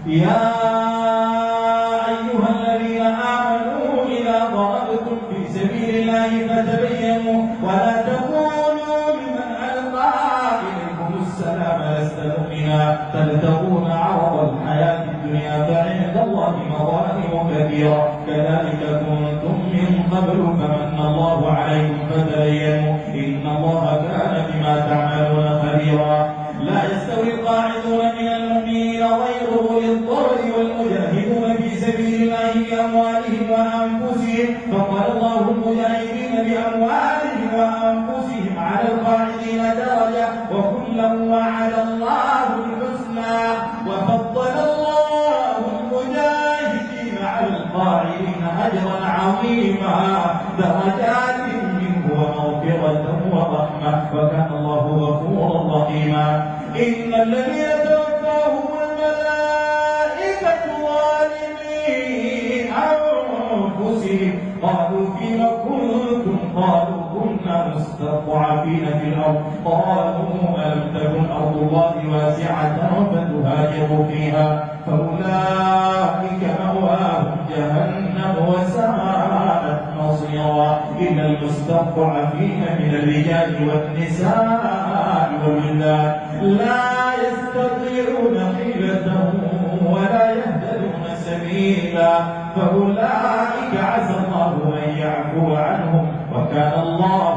يا أيها الذين آمنوا إذا ضربتم في سبيل الله فتبينوا ولا تكونوا ممن ألقى إليكم السلام لست مؤمنا تبتغون عرض الحياة الدنيا فعند الله مغانم كثيرة كذلك كنتم من قبل فمن الله عليكم فتبينوا إن الله كان بما تعملون خبيرا. لا يستوي القاعدون من المؤمنين غير أولي الضرر والمجاهدون في سبيل الله بأموالهم وأنفسهم فضل الله المجاهدين بأموالهم وأنفسهم على القاعدين درجة وكلا وعد الله الحسنى وفضل الله المجاهدين على القاعدين أجرا عظيما درجات منه ومغفرة ورحمة وكان الله غفورا رحيما. إن الذين توفاهم الملائكة ظالمي أنفسهم قالوا فيما كنتم قالوا كنا مستضعفين في الأرض قالوا ألم تكن أرض الله واسعة فتهاجروا فيها فأولئك مأواهم جهنم وساءت مصيرا. إن المستضعفين من الرجال والنساء والولدان لا يستطيعون حيلة ولا يهتدون سبيلا فأولئك عسى الله أن يعفو عنهم وكان الله